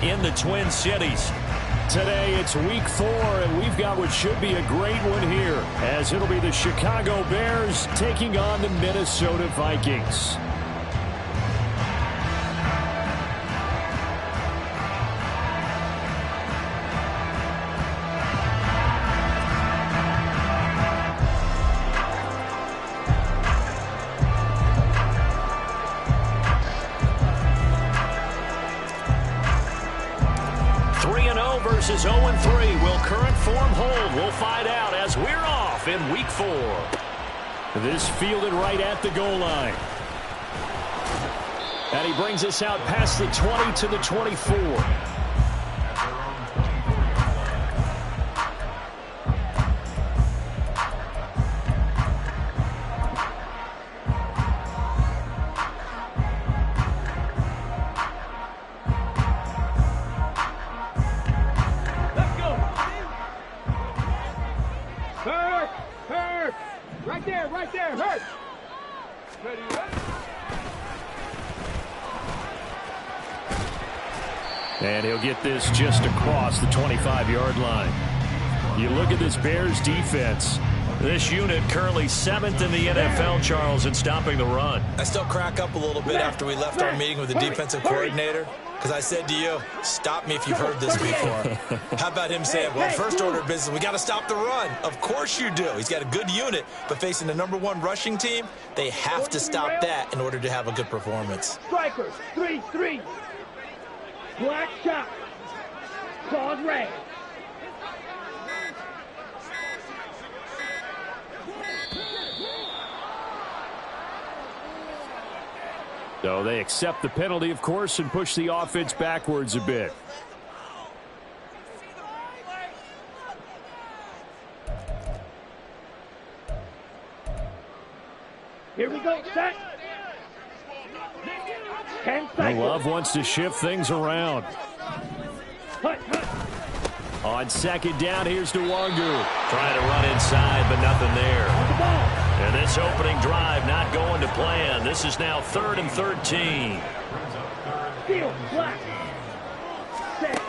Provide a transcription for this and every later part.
in the Twin Cities. Today it's week 4, and we've got what should be a great one here, as it'll be the Chicago Bears taking on the Minnesota Vikings. Versus 0-3. Will current form hold? We'll find out as we're off in week 4. This fielded right at the goal line. And he brings us out past the 20 to the 24. Right there, hurt. Ready, and he'll get this just across the 25-yard line. You look at this Bears defense. This unit currently 7th in the NFL, Charles, in stopping the run. I still crack up a little bit after we left our meeting with the defensive coordinator, because I said to you, stop me if you've heard this before. How about him saying, well, first order of business, we got to stop the run. Of course you do. He's got a good unit, but facing the #1 rushing team, they have to stop that in order to have a good performance. Strikers, 3-3. Black shot. Claws red. So they accept the penalty, of course, and push the offense backwards a bit. Here we go, set. 10 seconds. Love wants to shift things around. Hut. On second down, here's Nwangu. Trying to run inside, but nothing there. On the ball. And this opening drive not going to plan. This is now 3rd and 13. Field, black. Set.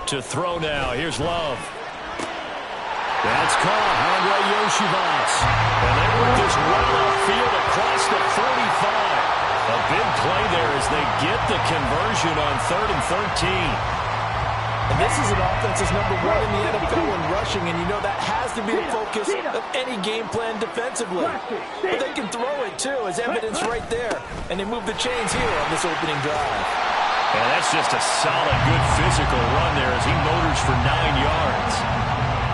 To throw now, here's Love. That's caught, Andre Yoshivas. And they work this well upfield across the 35. A big play there as they get the conversion on 3rd and 13. And this is an offense that's #1 in the NFL in rushing, and you know that has to be the focus of any game plan defensively. But they can throw it, too, as evidence right there. And they move the chains here on this opening drive. And that's just a solid, good physical run there as he motors for 9 yards.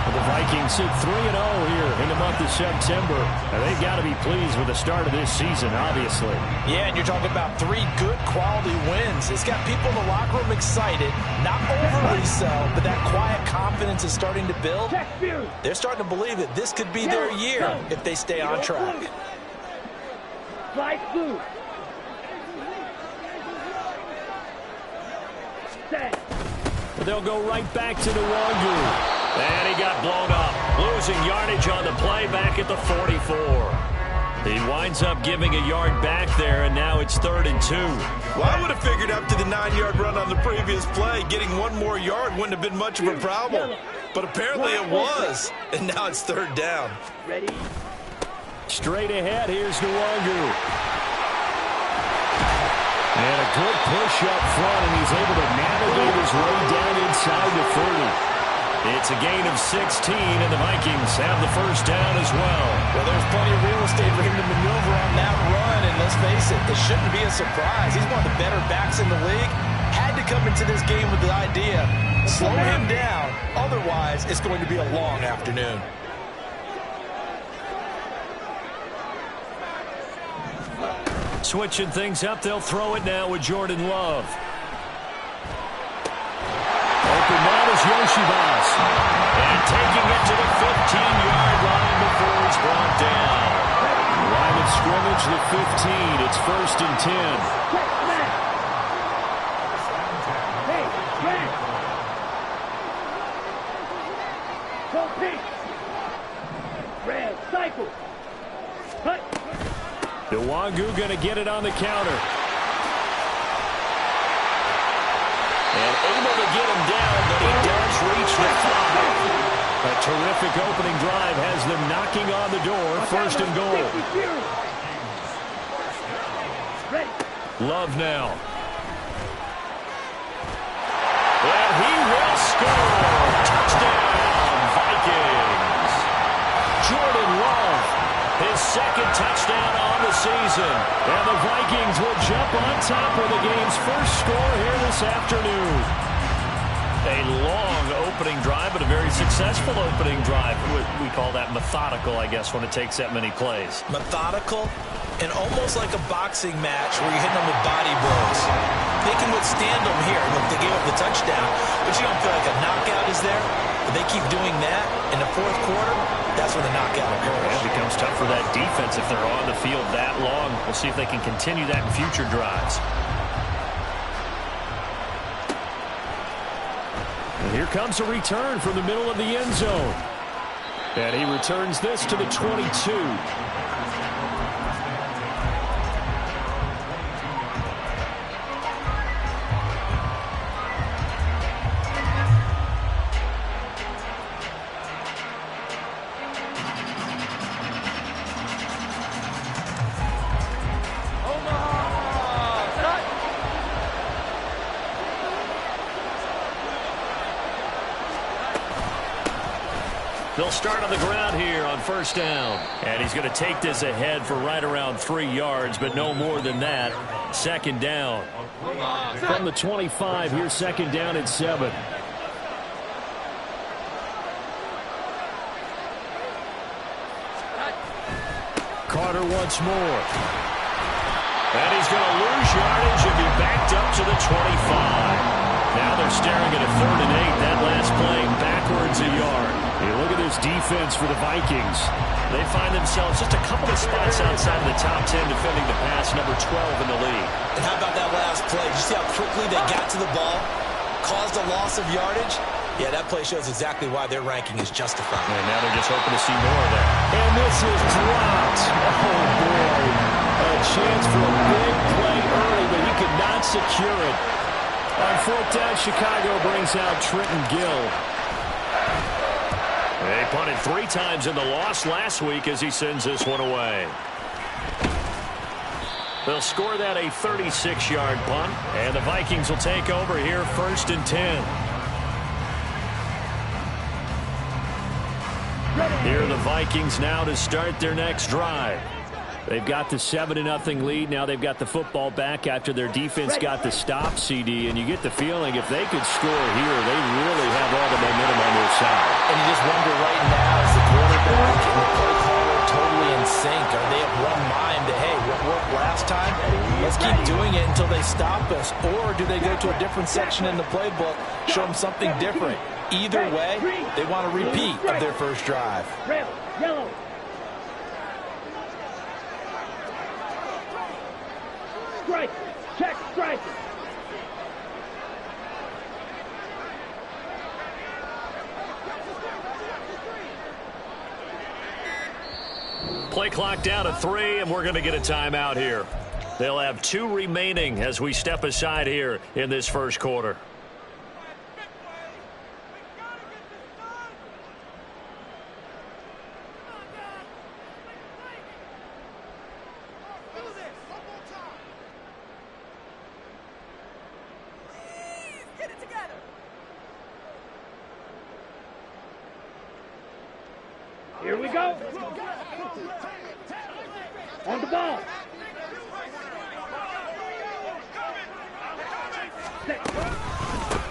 The Vikings sit 3-0 here in the month of September. And they've got to be pleased with the start of this season, obviously. Yeah, and you're talking about 3 good quality wins. It's got people in the locker room excited, not overly so, but that quiet confidence is starting to build. They're starting to believe that this could be their year if they stay on track. Light blue. Set. They'll go right back to Nwangu. And he got blown up, losing yardage on the play back at the 44. He winds up giving a yard back there, and now it's 3rd and 2. Well, I would have figured after the 9-yard run on the previous play, getting 1 more yard wouldn't have been much of a problem. But apparently it was, and now it's 3rd down. Ready? Straight ahead, here's Nwangu. And a good push up front, and he's able to navigate his way down inside the 30. It's a gain of 16, and the Vikings have the first down as well. Well, there's plenty of real estate for him to maneuver on that run, and let's face it, this shouldn't be a surprise. He's one of the better backs in the league. Had to come into this game with the idea, slow him down, otherwise it's going to be a long afternoon. Switching things up, they'll throw it now with Jordan Love. Open man is Yoshivas. And taking it to the 15-yard line before it's brought down. Line of scrimmage, the 15. It's 1st and 10. Hey, red. Go pink. Red, cycle. Cut. Nwangu going to get it on the counter. And able to get him down, but he does reach the 5. A terrific opening drive has them knocking on the door. First and goal. Love now. And he will score. Touchdown, Vikings. Jordan Love, his second touchdown on the season. And the Vikings will jump on top of the game's first score here this afternoon. A long opening drive, but a very successful opening drive. We call that methodical, I guess, when it takes that many plays. Methodical and almost like a boxing match where you're hitting them with body blows. They can withstand them here. Look, they gave up the touchdown, but you don't feel like a knockout is there. But they keep doing that in the fourth quarter, that's when the knockout occurs. It becomes tough for that defense if they're on the field that long. We'll see if they can continue that in future drives. And here comes a return from the middle of the end zone. And he returns this to the 22. They'll start on the ground here on first down. And he's going to take this ahead for right around 3 yards, but no more than that. Second down. From the 25, here's second down and 7. Carter once more. And he's going to lose yardage and be backed up to the 25. Now they're staring at a 3rd and 8. That last play backwards a yard. Hey, look at this defense for the Vikings. They find themselves just a couple of spots outside of the top 10 defending the pass, number 12 in the league. And how about that last play? Did you see how quickly they got to the ball? Caused a loss of yardage? Yeah, that play shows exactly why their ranking is justified. And now they're just hoping to see more of that. And this is dropped. Oh, boy. A chance for a big play early, but he could not secure it. On 4th down, Chicago brings out Trenton Gill. They punted 3 times in the loss last week as he sends this one away. They'll score that a 36-yard punt, and the Vikings will take over here 1st and 10. Here are the Vikings now to start their next drive. They've got the 7-0 lead. Now they've got the football back after their defense got the stop, CD. And you get the feeling if they could score here, they really have all the momentum on their side. And you just wonder right now, is the quarterback and the play caller totally in sync? Are they of one mind that, hey, what worked last time? Let's keep doing it until they stop us. Or do they go to a different section in the playbook, show them something different? Either way, they want a repeat of their first drive. Red, yellow. Strike. Check strike. Play clock down to 3, and we're going to get a timeout here. They'll have 2 remaining as we step aside here in this first quarter. Here we go. On the ball.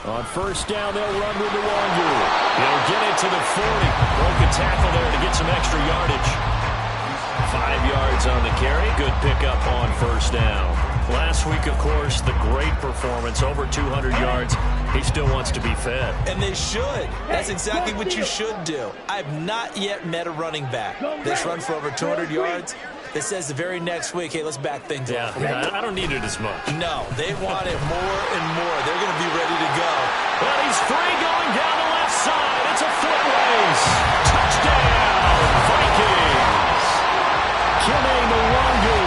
On first down, they'll run with Nwangu. He'll get it to the 40. Broken tackle there to get some extra yardage. 5 yards on the carry. Good pickup on first down. Last week, of course, the great performance, over 200 yards. He still wants to be fed. And they should. That's exactly what you should do. I've not yet met a running back that's run for over 200 yards that says the very next week, hey, let's back things up. Yeah, I don't need it as much. No, they want it more and more. They're going to be ready to go. Well, he's free going down the left side. It's a foot race. Touchdown, Vikings. Kene Nwangu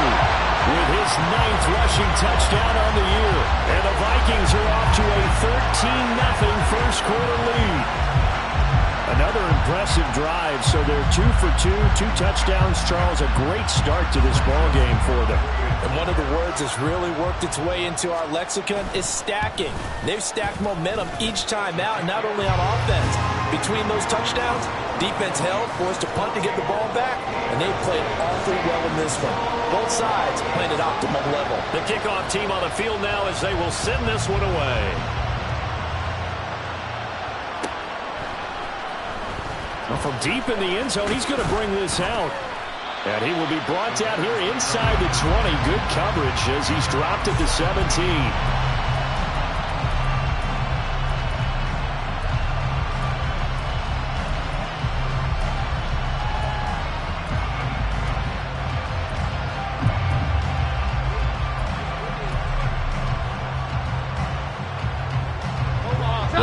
with his 9th rushing touchdown on the year. And the Vikings are off to a 13-0 first quarter lead. Another impressive drive, so they're 2 for 2, 2 touchdowns. Charles, a great start to this ball game for them. And one of the words that's really worked its way into our lexicon is stacking. They've stacked momentum each time out, not only on offense. Between those touchdowns, defense held, forced to punt to get the ball back, and they played awfully well in this one. Both sides playing at optimum level. The kickoff team on the field now as they will send this one away. Well, from deep in the end zone, he's going to bring this out. And he will be brought down here inside the 20. Good coverage as he's dropped at the 17.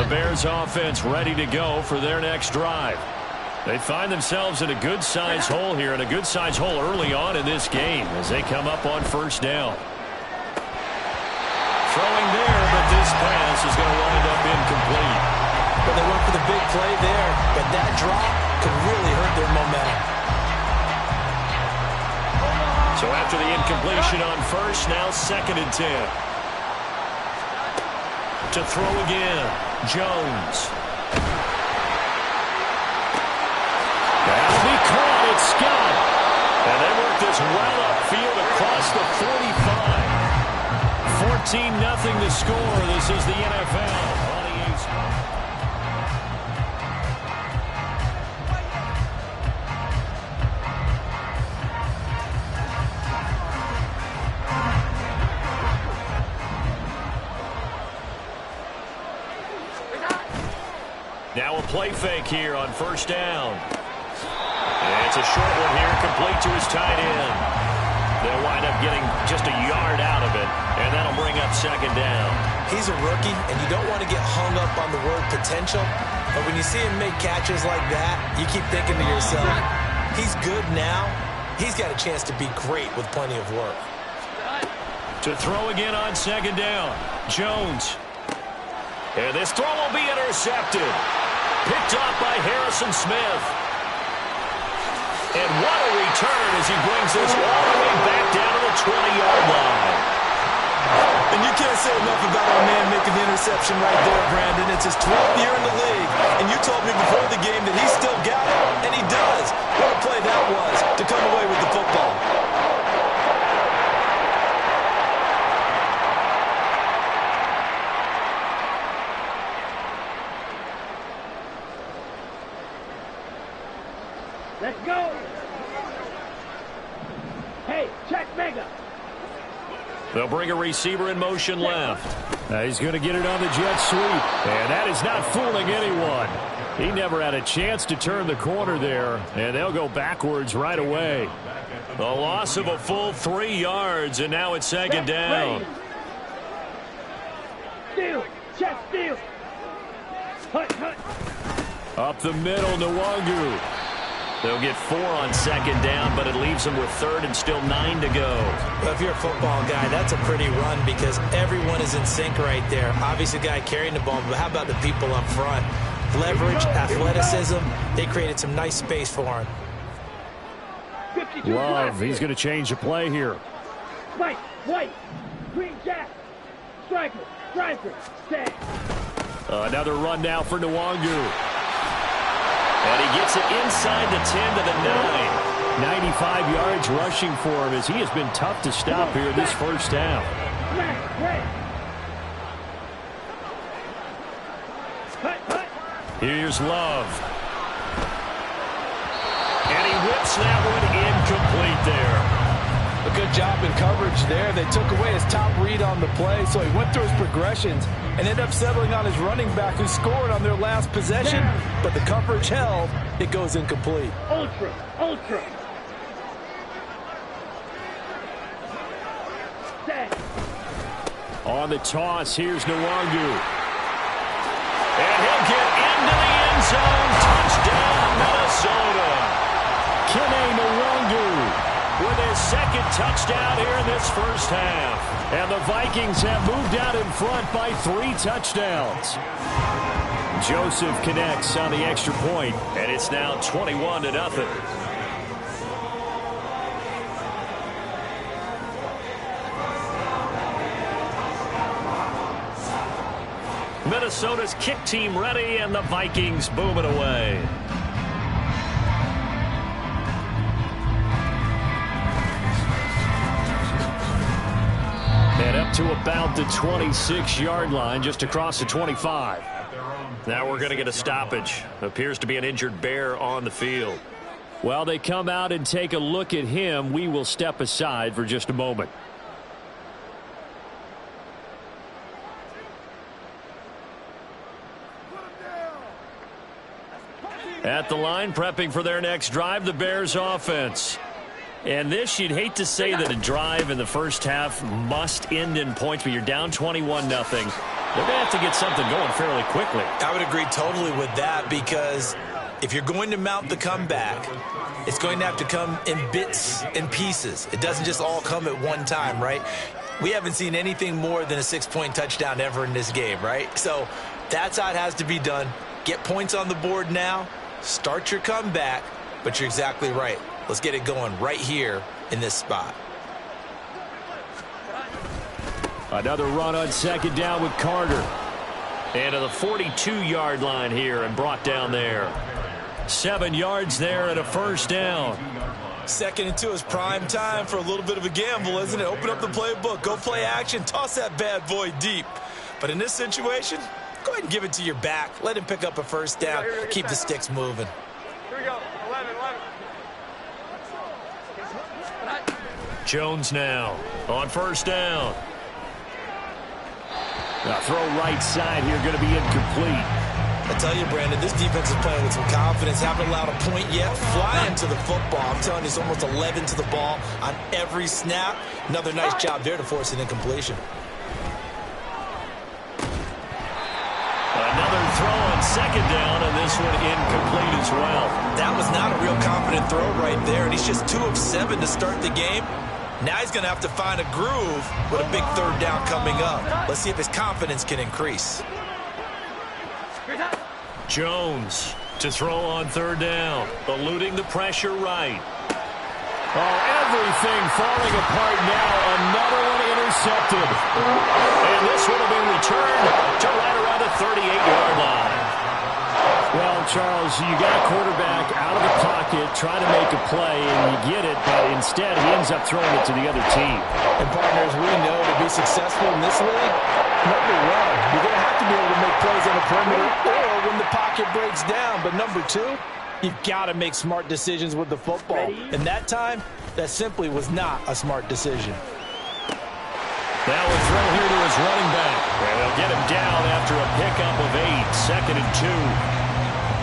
The Bears offense ready to go for their next drive. They find themselves in a good-sized hole here, and a good-sized hole early on in this game as they come up on first down. Throwing there, but this pass is going to wind up incomplete. Well, they went for the big play there, but that drop could really hurt their momentum. So after the incompletion on first, now 2nd and 10. To throw again, Jones. That'll be caught. It's Scott. And they work this well upfield across the 45. 14-0 to score. This is the NFL. Now a play fake here on first down. And it's a short one here, complete to his tight end. They'll wind up getting just a yard out of it, and that'll bring up 2nd down. He's a rookie, and you don't want to get hung up on the word potential. But when you see him make catches like that, you keep thinking to yourself, he's good now. He's got a chance to be great with plenty of work. To throw again on 2nd down, Jones. And this throw will be intercepted. Picked off by Harrison Smith. And what a return as he brings this all the way back down to the 20-yard line. And you can't say enough about our man making the interception right there, Brandon. It's his 12th year in the league, and you told me before the game that he still got it, and he does. What a play that was to come away with the football. Let's go. Hey, check Mega. They'll bring a receiver in motion left. He's going to get it on the jet sweep. And that is not fooling anyone. He never had a chance to turn the corner there. And they'll go backwards right away. The loss of a full 3 yards, and now it's 2nd down. Steal. Check steal. Hut, hut. Up the middle, Nwangu. They'll get 4 on 2nd down, but it leaves them with 3rd and still 9 to go. Well, if you're a football guy, that's a pretty run because everyone is in sync right there. Obviously, the guy carrying the ball, but how about the people up front? Leverage, athleticism, they created some nice space for him. Love, he's going to change the play here. White, white, green jack, striker, tag. Another run now for Nwangu. And he gets it inside the 10 to the 9. 95 yards rushing for him as he has been tough to stop here this first down. Here's Love. And he whips that one incomplete there. A good job in coverage there. They took away his top read on the play, so he went through his progressions and ended up settling on his running back who scored on their last possession, but the coverage held. It goes incomplete. Ultra. On the toss, here's Nwangu. And he'll get into the end zone. Touchdown, Minnesota. Kene Nwangu with his 2nd touchdown here in this first half. And the Vikings have moved out in front by 3 touchdowns. Joseph connects on the extra point, and it's now 21-0. Minnesota's kick team ready, and the Vikings booming away. And up to about the 26-yard line, just across the 25. Now we're going to get a stoppage. Appears to be an injured Bear on the field. While they come out and take a look at him, we will step aside for just a moment. At the line, prepping for their next drive, the Bears offense. And this, you'd hate to say that a drive in the first half must end in points, but you're down 21-0. They're going to have to get something going fairly quickly. I would agree totally with that, because if you're going to mount the comeback, it's going to have to come in bits and pieces. It doesn't just all come at one time, right? We haven't seen anything more than a 6-point touchdown ever in this game, right? So that's how it has to be done. Get points on the board now. Start your comeback, but you're exactly right. Let's get it going right here in this spot. Another run on second down with Carter. And to the 42-yard line here and brought down there. 7 yards there and a first down. 2nd and 2 is prime time for a little bit of a gamble, isn't it? Open up the playbook, go play action, toss that bad boy deep. But in this situation, go ahead and give it to your back. Let him pick up a first down. Keep the sticks moving. Here we go. 11. Jones now on first down. Now throw right side here, going to be incomplete. I tell you, Brandon, this defense is playing with some confidence. Haven't allowed a point yet. Flying to the football. I'm telling you, it's almost 11 to the ball on every snap. Another nice job there to force an incompletion. Another throw on second down, and this one incomplete as well. That was not a real confident throw right there, and he's just 2 of 7 to start the game. Now he's going to have to find a groove with a big third down coming up. Let's see if his confidence can increase. Jones to throw on third down, eluding the pressure right. Oh, everything falling apart now. Another one intercepted. And this would have been returned to right around the 38-yard line. Well, Charles, you got a quarterback out of the pocket trying to make a play, and you get it, but instead he ends up throwing it to the other team. And partners, we know to be successful in this league, number one, you're going to have to be able to make plays on the perimeter or when the pocket breaks down. But number two, you've got to make smart decisions with the football. And that time, that simply was not a smart decision. Now a throw here to his running back. And they'll get him down after a pickup of 8, 2nd and 2.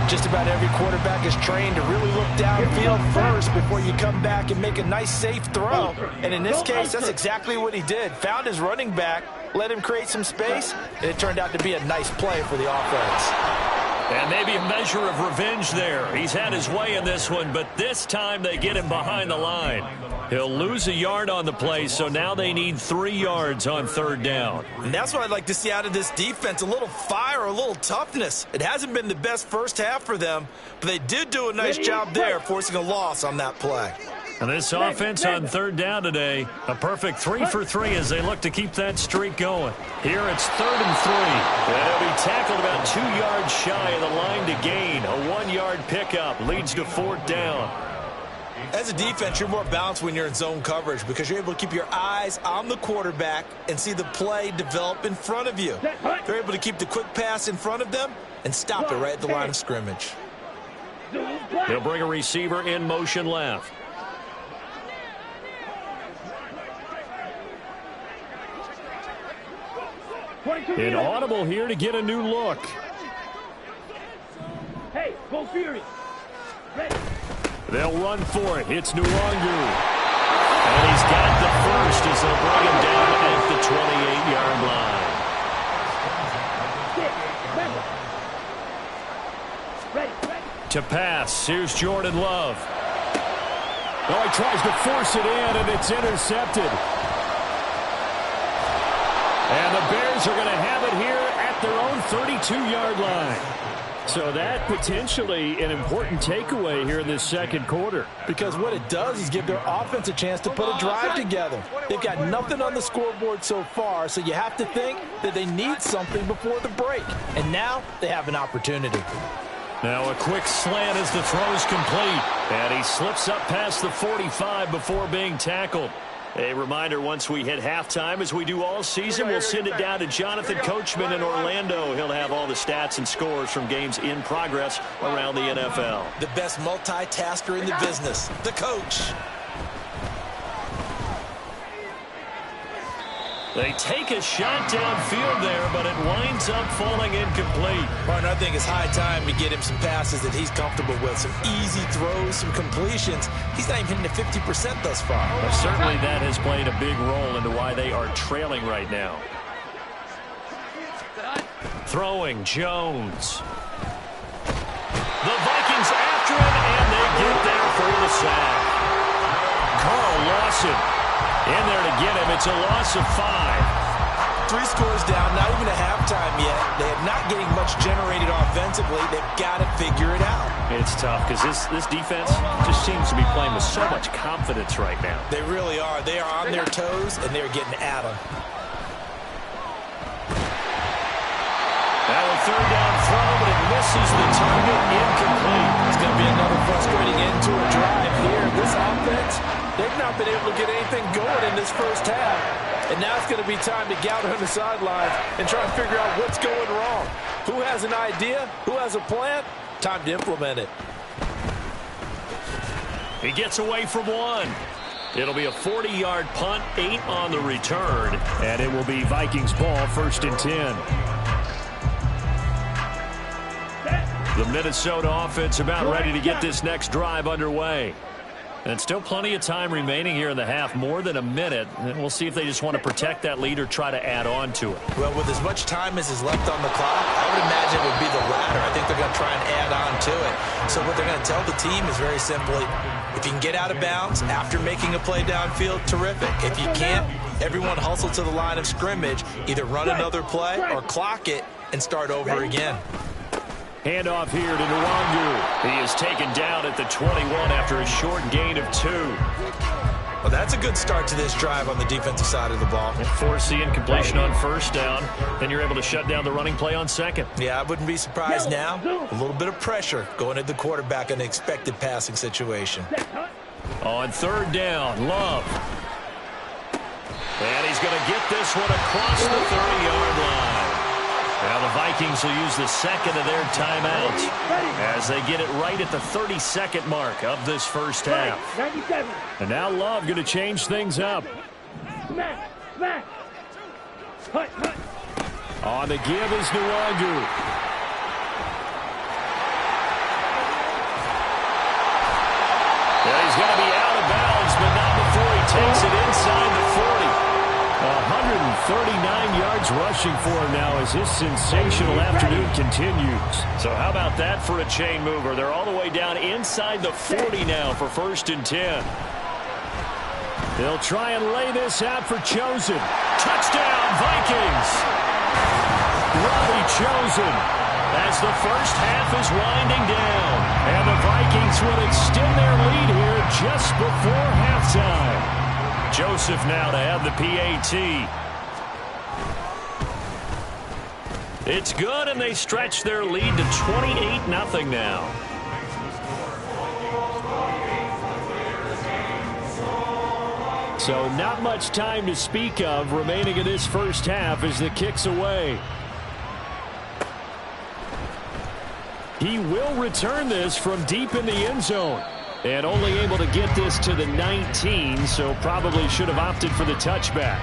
Just about every quarterback is trained to really look downfield first before you come back and make a nice, safe throw. And in this case, that's exactly what he did. Found his running back, let him create some space, and it turned out to be a nice play for the offense. And maybe a measure of revenge there. He's had his way in this one, but this time they get him behind the line. He'll lose a yard on the play, so now they need 3 yards on third down. And that's what I'd like to see out of this defense, a little fire, a little toughness. It hasn't been the best first half for them, but they did do a nice job there, forcing a loss on that play. And this offense on third down today, a perfect 3 for 3 as they look to keep that streak going. Here it's 3rd and 3. And he'll be tackled about 2 yards shy of the line to gain. A 1-yard pickup leads to 4th down. As a defense, you're more balanced when you're in zone coverage because you're able to keep your eyes on the quarterback and see the play develop in front of you. They're able to keep the quick pass in front of them and stop it right at the line of scrimmage. They'll bring a receiver in motion left. An audible here to get a new look. Hey, go Fury. Ready. They'll run for it. It's Nwangu. And he's got the first as they'll bring him down at the 28-yard line. Ready. To pass, here's Jordan Love. Oh, he tries to force it in, and it's intercepted. And the Bears are going to have it here at their own 32-yard line. So that potentially an important takeaway here in this second quarter. Because what it does is give their offense a chance to put a drive together. They've got nothing on the scoreboard so far, so you have to think that they need something before the break. And now they have an opportunity. Now a quick slant as the throw is complete. And he slips up past the 45 before being tackled. A reminder, once we hit halftime, as we do all season, we'll send it down to Jonathan Coachman in Orlando. He'll have all the stats and scores from games in progress around the NFL. The best multitasker in the business, the coach. They take a shot downfield there, but it winds up falling incomplete. Partner, I think it's high time to get him some passes that he's comfortable with. Some easy throws, some completions. He's not even hitting the 50% thus far. But certainly that has played a big role into why they are trailing right now. Throwing, Jones. The Vikings after him, and they get there for the sack. Carl Lawson in there to get him. It's a loss of 5. 3 scores down, not even a halftime yet. They are not getting much generated offensively. They've got to figure it out. It's tough because this defense just seems to be playing with so much confidence right now. They really are. They are on their toes, and they're getting at them. Now a third down throw, but it misses the target. Incomplete. It's going to be another frustrating end to a drive here. This offense, they've not been able to get anything going in this first half. And now it's going to be time to gather on the sidelines and try and figure out what's going wrong. Who has an idea? Who has a plan? Time to implement it. He gets away from one. It'll be a 40-yard punt, 8 on the return. And it will be Vikings ball, 1st and 10. The Minnesota offense about ready to get this next drive underway. And still plenty of time remaining here in the half, more than a minute. And we'll see if they just want to protect that lead or try to add on to it. Well, with as much time as is left on the clock, I would imagine it would be the latter. I think they're going to try and add on to it. So what they're going to tell the team is very simply, if you can get out of bounds after making a play downfield, terrific. If you can't, everyone hustle to the line of scrimmage, either run another play or clock it and start over again. Handoff here to Nwangu. He is taken down at the 21 after a short gain of 2. Well, that's a good start to this drive on the defensive side of the ball. Force the incompletion on 1st down. Then you're able to shut down the running play on 2nd. Yeah, I wouldn't be surprised now. A little bit of pressure going at the quarterback in an expected passing situation. On 3rd down, Love. And he's going to get this one across the 30-yard line. Now the Vikings will use the 2nd of their timeouts as they get it right at the 32nd mark of this first half. And now Love going to change things up. On the give is Nwangu. He's going to be out of bounds, but not before he takes it inside the 40. 139 yards rushing for him now as his sensational afternoon continues. So how about that for a chain mover? They're all the way down inside the 40 now for 1st and 10. They'll try and lay this out for Chosen. Touchdown, Vikings! Robbie Chosen as the first half is winding down. And the Vikings will extend their lead here just before halftime. Joseph now to have the PAT. It's good, and they stretch their lead to 28-0 now. So not much time to speak of remaining in this first half as the kick's away. He will return this from deep in the end zone. And only able to get this to the 19, so probably should have opted for the touchback.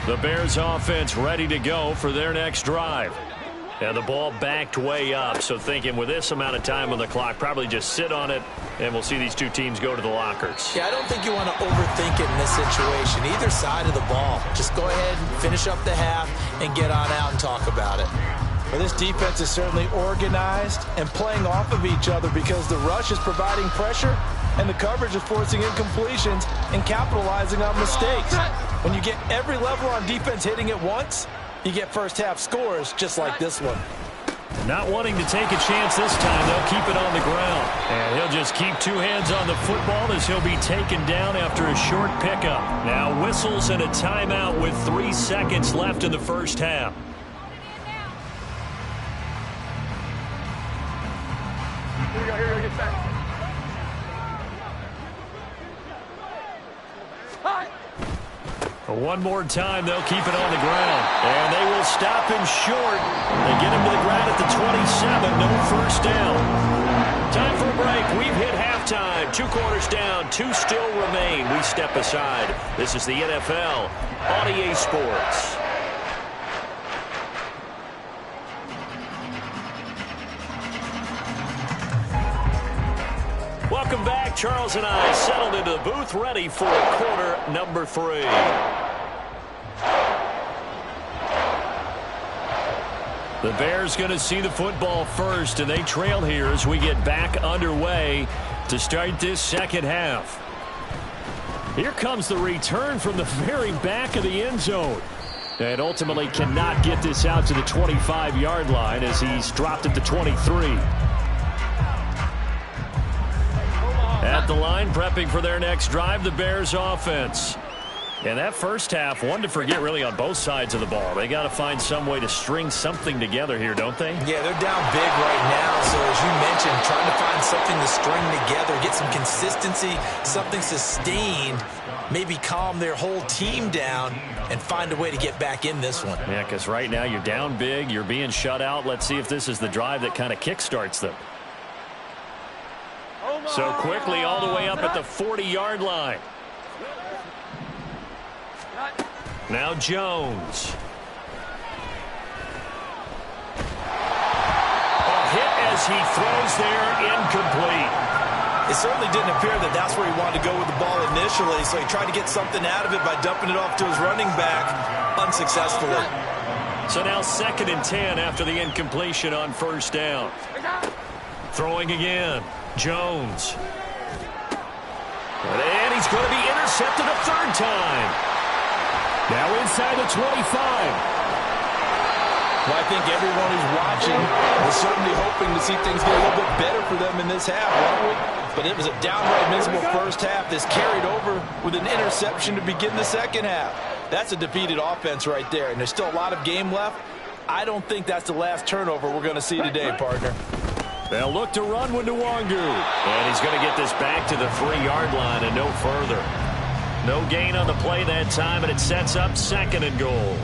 The Bears offense ready to go for their next drive. And the ball backed way up, so thinking with this amount of time on the clock, probably just sit on it, and we'll see these two teams go to the lockers. Yeah, I don't think you want to overthink it in this situation. Either side of the ball. Just go ahead and finish up the half and get on out and talk about it. Well, this defense is certainly organized and playing off of each other because the rush is providing pressure and the coverage is forcing incompletions and capitalizing on mistakes. When you get every level on defense hitting at once, you get first half scores just like this one. Not wanting to take a chance this time, they'll keep it on the ground. And he'll just keep two hands on the football as he'll be taken down after a short pickup. Now whistles and a timeout with 3 seconds left in the first half. Here we go, get back. One more time, they'll keep it on the ground. And they will stop him short. They get him to the ground at the 27. No first down. Time for a break. We've hit halftime. 2 quarters down. 2 still remain. We step aside. This is the NFL on EA Sports. Welcome back. Charles and I settled into the booth, ready for quarter number 3. The Bears going to see the football first, and they trail here as we get back underway to start this second half. Here comes the return from the very back of the end zone. And ultimately cannot get this out to the 25-yard line as he's dropped at the 23. At the line, prepping for their next drive, the Bears offense. And that first half, one to forget really on both sides of the ball. They got to find some way to string something together here, don't they? Yeah, they're down big right now. So as you mentioned, trying to find something to string together, get some consistency, something sustained, maybe calm their whole team down and find a way to get back in this one. Yeah, because right now you're down big, you're being shut out. Let's see if this is the drive that kind of kickstarts them. So quickly all the way up at the 40-yard line. Now Jones. A hit as he throws there, incomplete. It certainly didn't appear that that's where he wanted to go with the ball initially, so he tried to get something out of it by dumping it off to his running back unsuccessfully. So now 2nd and 10 after the incompletion on first down. Throwing again. Jones. And he's going to be intercepted a 3rd time. Now inside the 25. Well, I think everyone who's watching was certainly hoping to see things get a little bit better for them in this half, weren't we? But it was a downright miserable first half. This carried over with an interception to begin the second half. That's a defeated offense right there, and there's still a lot of game left. I don't think that's the last turnover we're going to see today, partner. They'll look to run with Nwangu. And he's going to get this back to the 3-yard line and no further. No gain on the play that time, and it sets up 2nd and goal.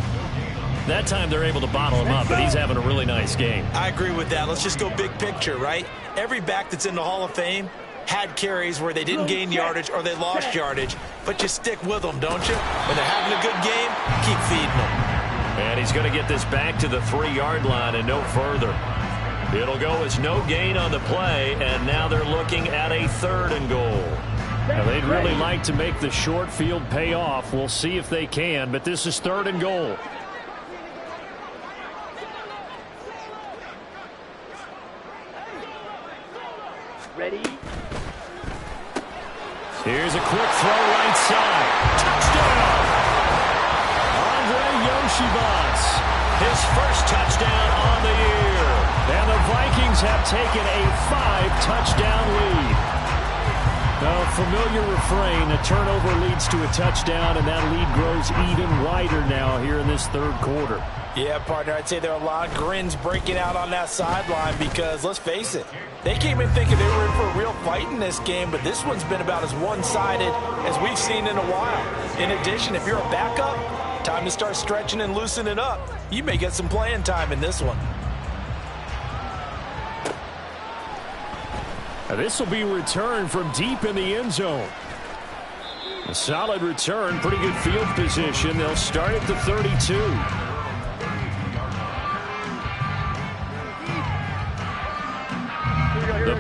That time they're able to bottle him up, but he's having a really nice game. I agree with that. Let's just go big picture, right? Every back that's in the Hall of Fame had carries where they didn't gain yardage or they lost yardage, but you stick with them, don't you? When they're having a good game, keep feeding them. And he's going to get this back to the 3-yard line and no further. It'll go as no gain on the play, and now they're looking at a 3rd and goal. Now, they'd really like to make the short field pay off. We'll see if they can, but this is 3rd and goal. Ready? Here's a quick throw right side. Touchdown! Andre Yoshibas, his first touchdown on the year. And the Vikings have taken a 5-touchdown lead. A familiar refrain, a turnover leads to a touchdown, and that lead grows even wider now here in this 3rd quarter. Yeah, partner, I'd say there are a lot of grins breaking out on that sideline because, let's face it, they came in thinking they were in for a real fight in this game, but this one's been about as one-sided as we've seen in a while. In addition, if you're a backup, time to start stretching and loosening up. You may get some playing time in this one. This will be returned from deep in the end zone. A solid return, pretty good field position. They'll start at the 32.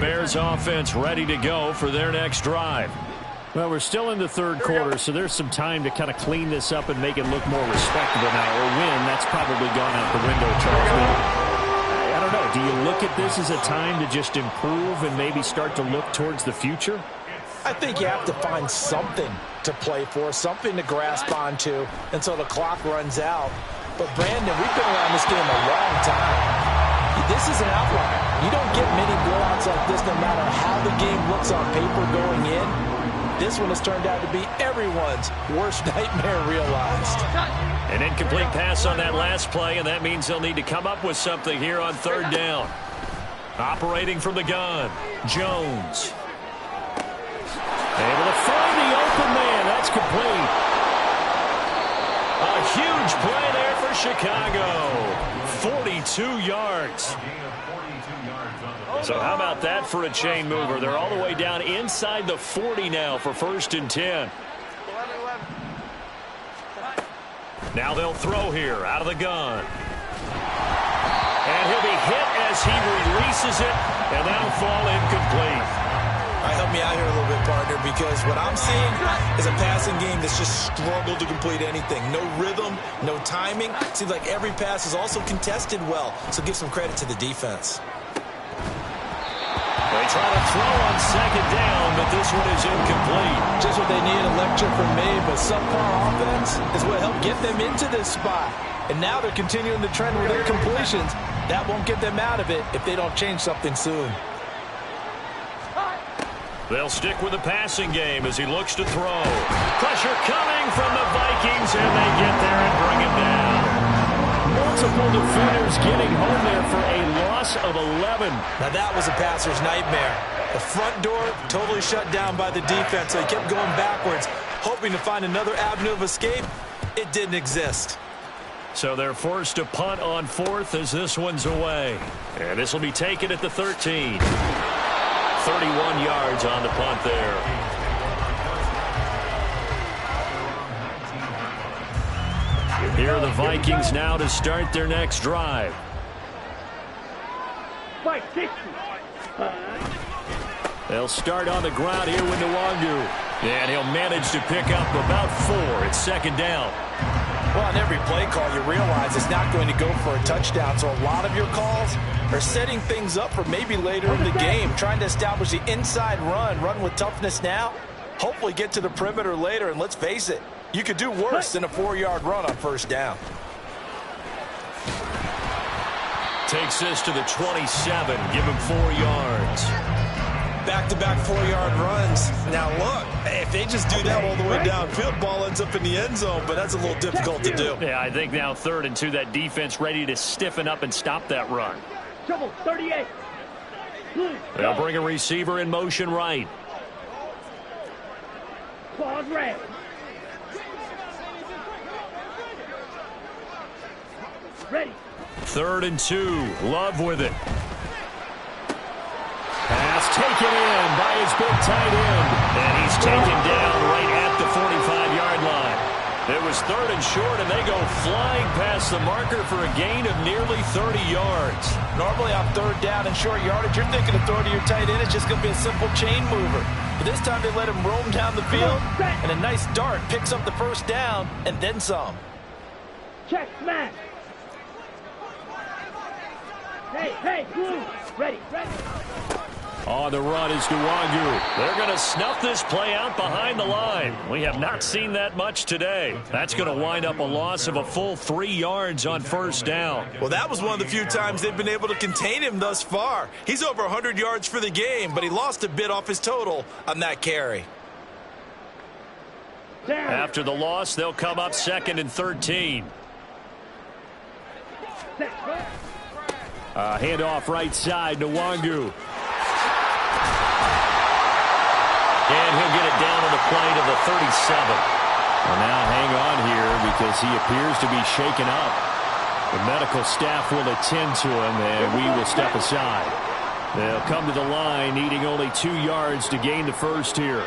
Bears offense ready to go for their next drive. Well, we're still in the third quarter, so there's some time to kind of clean this up and make it look more respectable now. Or win, that's probably gone out the window, Charles. I don't know. Do you look at this as a time to just improve and maybe start to look towards the future? I think you have to find something to play for, something to grasp onto until the clock runs out. But, Brandon, we've been around this game a long time. This is an outlier. You don't get many blowouts like this no matter how the game looks on paper going in. This one has turned out to be everyone's worst nightmare realized. An incomplete pass on that last play, and that means they'll need to come up with something here on third down. Operating from the gun, Jones. Able to find the open man. That's complete. A huge play there for Chicago. 42 yards. So how about that for a chain mover? They're all the way down inside the 40 now for 1st and 10. Now they'll throw here out of the gun. And he'll be hit as he releases it, and that'll fall incomplete. All right, help me out here a little bit, partner, because what I'm seeing is a passing game that's just struggled to complete anything. No rhythm, no timing. Seems like every pass is also contested well, so give some credit to the defense. They try to throw on 2nd down, but this one is incomplete. Just what they need, a lecture from me, but subpar offense is what helped get them into this spot. And now they're continuing the trend with their completions. That won't get them out of it if they don't change something soon. They'll stick with the passing game as he looks to throw. Pressure coming from the Vikings, and they get there and bring him down. Multiple defenders getting home there for a loss of 11. Now that was a passer's nightmare. The front door totally shut down by the defense, so he kept going backwards, hoping to find another avenue of escape. It didn't exist. So they're forced to punt on 4th as this one's away. And this will be taken at the 13. 31 yards on the punt there. Here are the Vikings now to start their next drive. They'll start on the ground here with Nwangu. And he'll manage to pick up about 4. It's 2nd down. Well, on every play call, you realize it's not going to go for a touchdown. So a lot of your calls are setting things up for maybe later in the game, trying to establish the inside run with toughness now, hopefully get to the perimeter later. And let's face it, you could do worse than a 4-yard run on 1st down. Takes this to the 27, give him 4 yards. Back-to-back 4-yard runs. Now look, if they just do that all the way downfield, ball ends up in the end zone, but that's a little difficult to do. Yeah, I think now 3rd and 2, that defense ready to stiffen up and stop that run. Trouble, 38. They'll bring a receiver in motion right. Claws red. Ready. 3rd and 2, Love with it. Pass taken in by his big tight end. And he's taken down right at the 45-yard line. It was 3rd and short, and they go flying past the marker for a gain of nearly 30 yards. Normally on 3rd down and short yardage, you're thinking of throwing to your tight end. It's just going to be a simple chain mover. But this time they let him roam down the field, and a nice dart picks up the 1st down and then some. Check, smash. Hey, blue. Ready. On the run is Nwangu. They're going to snuff this play out behind the line. We have not seen that much today. That's going to wind up a loss of a full 3 yards on 1st down. Well, that was one of the few times they've been able to contain him thus far. He's over 100 yards for the game, but he lost a bit off his total on that carry. After the loss, they'll come up 2nd and 13. Handoff right side, Nwangu. And he'll get it down on the play to the 37. Well, now hang on here because he appears to be shaken up. The medical staff will attend to him, and we will step aside. They'll come to the line, needing only 2 yards to gain the 1st here.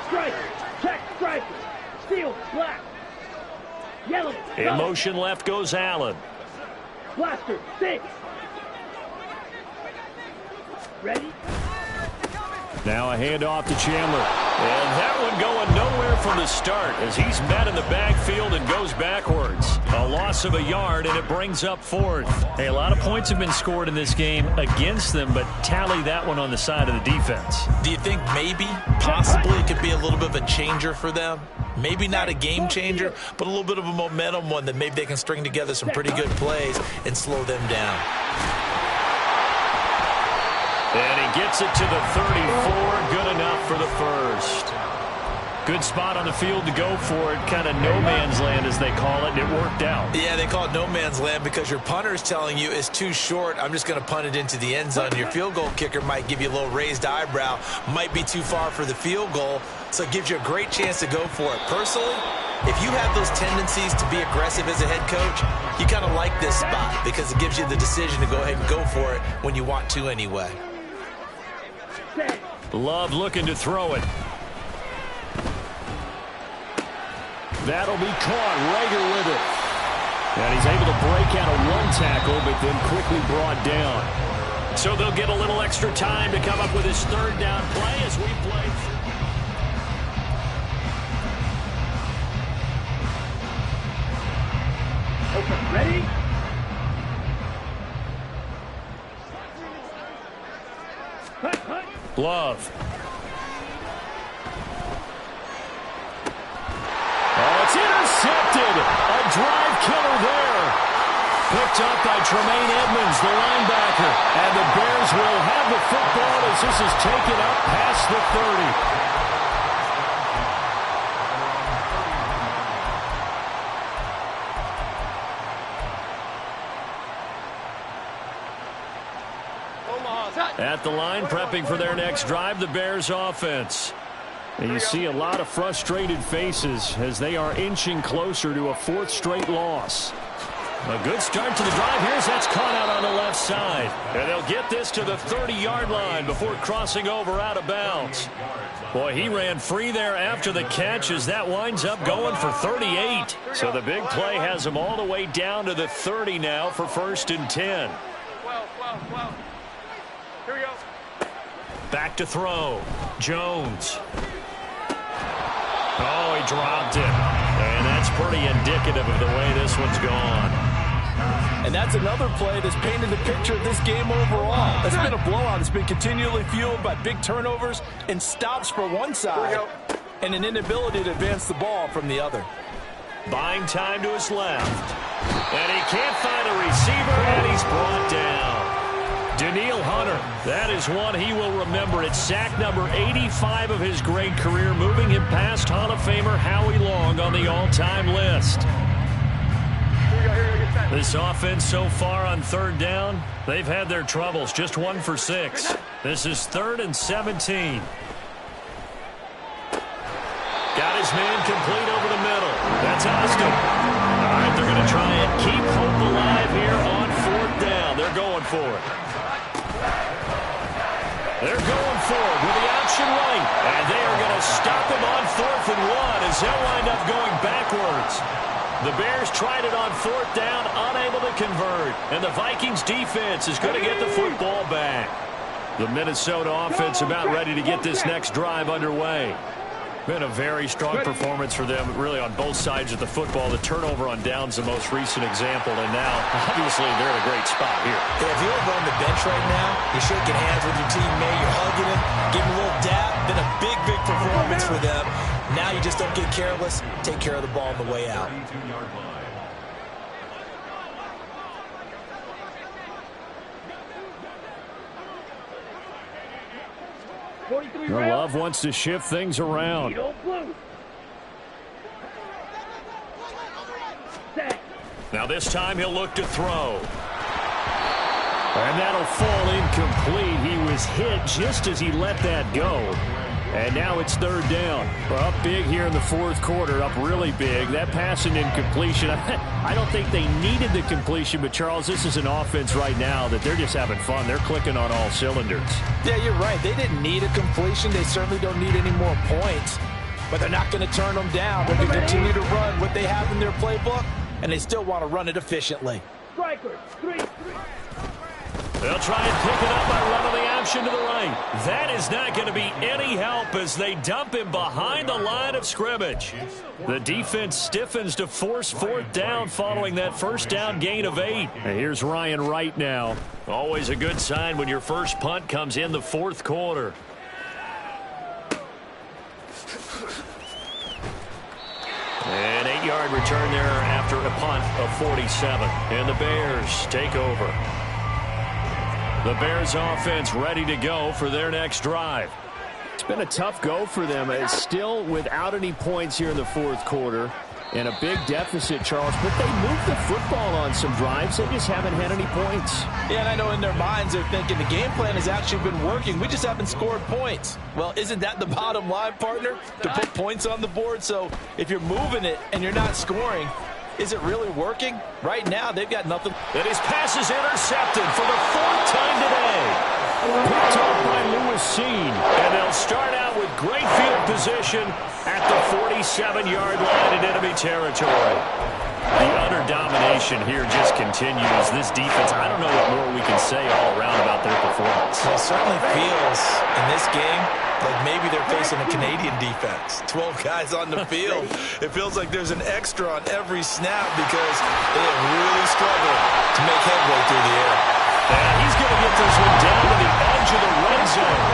Strike, check, strike, steel, black, yellow. In motion left goes Allen. Blaster, 6. Ready? Now a handoff to Chandler. And that one going nowhere from the start as he's met in the backfield and goes backwards. A loss of a yard, and it brings up 4th. Hey, a lot of points have been scored in this game against them, but tally that one on the side of the defense. Do you think maybe, possibly, it could be a little bit of a changer for them? Maybe not a game changer, but a little bit of a momentum one that maybe they can string together some pretty good plays and slow them down. And he gets it to the 34. Good enough for the first. Good spot on the field to go for it. Kind of no man's land, as they call it, and it worked out. Yeah, they call it no man's land because your punter is telling you it's too short. I'm just going to punt it into the end zone. Your field goal kicker might give you a little raised eyebrow. Might be too far for the field goal, so it gives you a great chance to go for it. Personally, if you have those tendencies to be aggressive as a head coach, you kind of like this spot because it gives you the decision to go ahead and go for it when you want to anyway. Love looking to throw it. That'll be caught. Rager with it. And he's able to break out of one tackle, but then quickly brought down. So they'll get a little extra time to come up with his 3rd down play as we play. Okay, ready? Love. Oh, it's intercepted. A drive killer there. Picked up by Tremaine Edmonds, the linebacker. And the Bears will have the football as this is taken up past the 30. At the line, prepping for their next drive, the Bears offense. And you see a lot of frustrated faces as they are inching closer to a 4th straight loss. A good start to the drive. Here's that's caught out on the left side. And they'll get this to the 30-yard line before crossing over out of bounds. Boy, he ran free there after the catch as that winds up going for 38. So the big play has him all the way down to the 30 now for 1st and 10. Here we go. Back to throw. Jones. Oh, he dropped it. And that's pretty indicative of the way this one's gone. And that's another play that's painted the picture of this game overall. It's been a blowout. It's been continually fueled by big turnovers and stops for one side and an inability to advance the ball from the other. Buying time to his left. And he can't find a receiver, and he's brought down. Danielle Hunter, that is one he will remember. It's sack number 85 of his great career, moving him past Hall of Famer Howie Long on the all-time list. This offense so far on 3rd down, they've had their troubles. Just 1 for 6. This is 3rd and 17. Got his man complete over the middle. That's Austin. All right, they're going to try and keep hope alive here on 4th down. They're going for it. They're going forward with the option right. And they are going to stop him on 4th and 1 as they'll wind up going backwards. The Bears tried it on 4th down, unable to convert. And the Vikings defense is going to get the football back. The Minnesota offense about ready to get this next drive underway. Been a very strong performance for them, really, on both sides of the football. The turnover on downs, the most recent example, and now, obviously, they're in a great spot here. Yeah, if you're over on the bench right now, you're shaking hands with your teammate, you're hugging him, giving him a little dap. Been a big, big performance for them. Now you just don't get careless. Take care of the ball on the way out. Love wants to shift things around. Now this time he'll look to throw. And that'll fall incomplete. He was hit just as he let that go. And now it's 3rd down. We're up big here in the 4th quarter, up really big. That pass and incompletion, I don't think they needed the completion, but Charles, this is an offense right now that they're just having fun. They're clicking on all cylinders. Yeah, you're right. They didn't need a completion. They certainly don't need any more points, but they're not going to turn them down. They're going to continue to run what they have in their playbook, and they still want to run it efficiently. Strikers, 3-3. They'll try and pick it up by running the option to the right. That is not going to be any help as they dump him behind the line of scrimmage. The defense stiffens to force fourth down following that first down gain of 8. And here's Ryan Wright now. Always a good sign when your first punt comes in the fourth quarter. An 8-yard return there after a punt of 47. And the Bears take over. The Bears offense ready to go for their next drive. It's been a tough go for them. It's still without any points here in the fourth quarter. And a big deficit, Charles. But they moved the football on some drives. They just haven't had any points. Yeah, and I know in their minds they're thinking the game plan has actually been working. We just haven't scored points. Well, isn't that the bottom line, partner? To put points on the board. So if you're moving it and you're not scoring, is it really working? Right now, they've got nothing. And his pass is intercepted for the 4th time today. Picked off by Lewis Cine. And they'll start out with great field position at the 47-yard line in enemy territory. The utter domination here just continues. This defense, I don't know what more we can say all around about their performance. It certainly feels in this game like maybe they're facing a Canadian defense. 12 guys on the field. It feels like there's an extra on every snap because they have really struggled to make headway through the air. And he's going to get this one down to the edge of the red zone.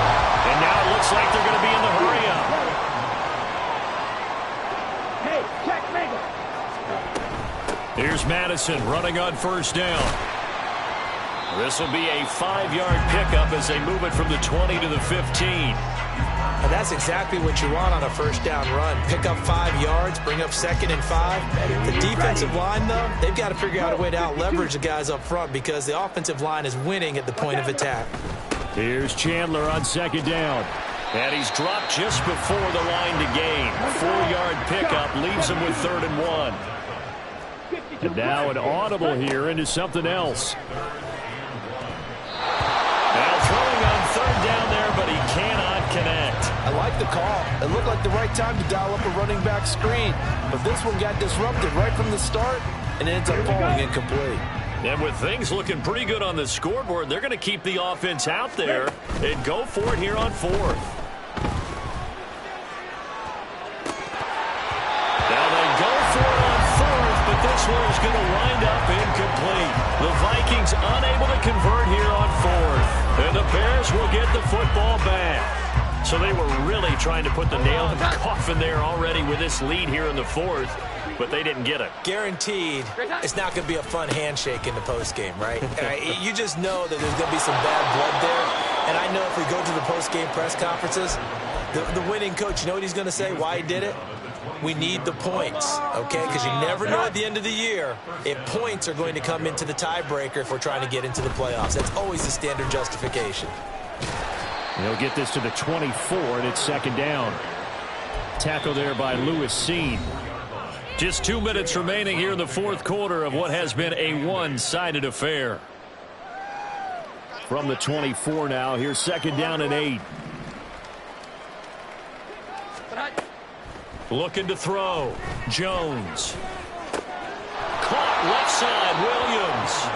And now it looks like they're going to be in the hurry-up. Hey, check, make it. Here's Madison running on first down. This will be a 5-yard pickup as they move it from the 20 to the 15. And that's exactly what you want on a first down run. Pick up 5 yards, bring up 2nd and 5. The defensive line, though, they've got to figure out a way to out-leverage the guys up front because the offensive line is winning at the point of attack. Here's Chandler on 2nd down. And he's dropped just before the line to gain. 4-yard pickup leaves him with 3rd and 1. And now an audible here into something else. Now throwing on 3rd down there, but he cannot connect. I like the call. It looked like the right time to dial up a running back screen. But this one got disrupted right from the start, and it ends up falling incomplete. And with things looking pretty good on the scoreboard, they're going to keep the offense out there and go for it here on 4th. Now they go for it on 4th, but this one is going to wind up incomplete. The Vikings unable to convert here on 4th. And the Bears will get the football back. So they were really trying to put the nail in the coffin there already with this lead here in the 4th, but they didn't get it. Guaranteed it's not going to be a fun handshake in the postgame, right? You just know that there's going to be some bad blood there. And I know if we go to the postgame press conferences, the winning coach, you know what he's going to say, why he did it? We need the points, okay? Because you never know at the end of the year if points are going to come into the tiebreaker if we're trying to get into the playoffs. That's always the standard justification. He'll get this to the 24, and it's 2nd down. Tackle there by Lewis Cine. Just 2 minutes remaining here in the 4th quarter of what has been a one-sided affair. From the 24 now, here's 2nd down and 8. Looking to throw. Jones. Caught left side, Williams.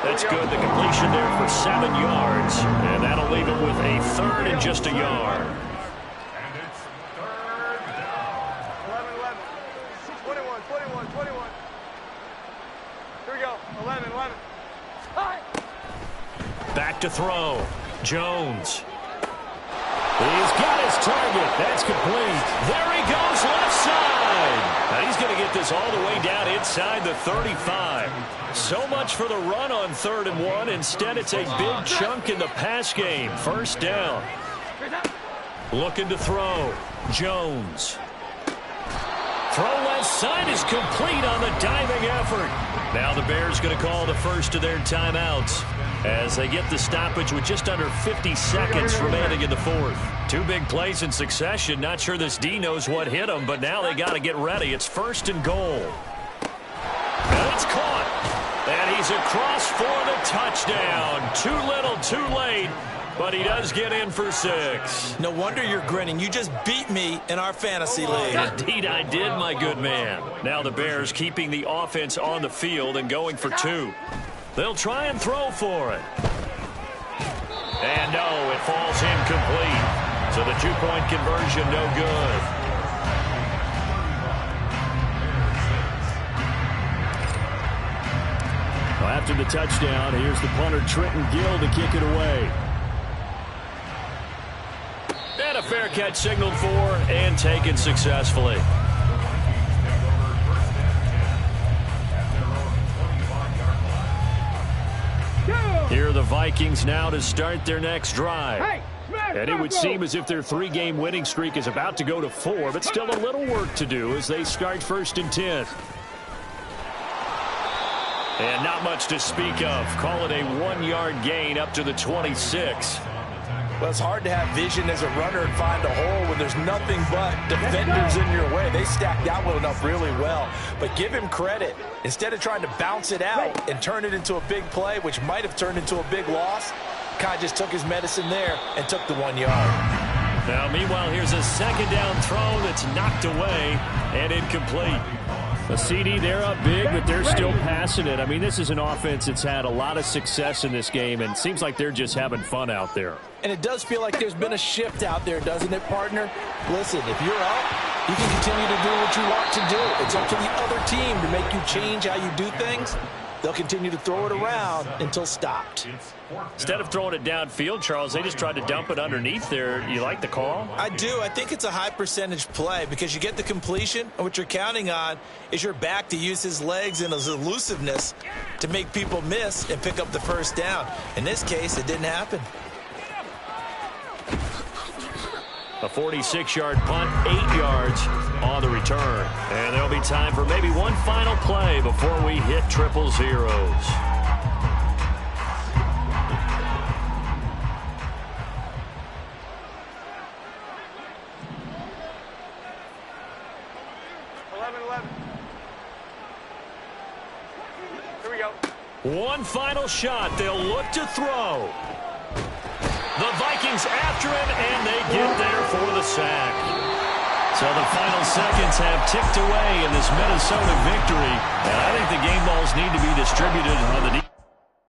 That's good. The completion there for 7 yards. And that'll leave him with a 3rd and just a yard. And it's 3rd down. 11. 21. Here we go. 11. Back to throw. Jones. He's got his target. That's complete. There he goes left side. Now he's going to get this all the way down inside the 35. So much for the run on 3rd and 1. Instead, it's a big chunk in the pass game. First down. Looking to throw. Jones. Throw left side is complete on the diving effort. Now the Bears going to call the first of their timeouts as they get the stoppage with just under 50 seconds remaining in the 4th. 2 big plays in succession. Not sure this D knows what hit them, but now they got to get ready. It's 1st and goal. And it's caught. And he's across for the touchdown. Too little, too late. But he does get in for 6. No wonder you're grinning. You just beat me in our fantasy league. Indeed, I did, my good man. Now the Bears keeping the offense on the field and going for 2. They'll try and throw for it. And no, it falls incomplete. So the two-point conversion no good. Well, after the touchdown, here's the punter Trenton Gill to kick it away. And a fair catch signaled for and taken successfully. Here are the Vikings now to start their next drive. And it would seem as if their three-game winning streak is about to go to 4, but still a little work to do as they start 1st and 10. And not much to speak of. Call it a 1-yard gain up to the 26. Well, it's hard to have vision as a runner and find a hole when there's nothing but defenders in your way. They stacked that one up really well. But give him credit. Instead of trying to bounce it out and turn it into a big play, which might have turned into a big loss, Kai just took his medicine there and took the 1 yard. Now, meanwhile, here's a second down throw that's knocked away and incomplete. A CD, they're up big, but they're still passing it. I mean, this is an offense that's had a lot of success in this game, and it seems like they're just having fun out there. And it does feel like there's been a shift out there, doesn't it, partner? Listen, if you're up, you can continue to do what you want to do. It's up to the other team to make you change how you do things. They'll continue to throw it around until stopped. Instead of throwing it downfield, Charles, they just tried to dump it underneath there. You like the call? I do. I think it's a high percentage play because you get the completion, and what you're counting on is your back to use his legs and his elusiveness to make people miss and pick up the first down. In this case, it didn't happen. A 46-yard punt, 8 yards on the return. And there'll be time for maybe one final play before we hit triple zeros. Here we go. One final shot. They'll look to throw. The Vikings after him, and they get there for the sack. So the final seconds have ticked away in this Minnesota victory. And I think the game balls need to be distributed on the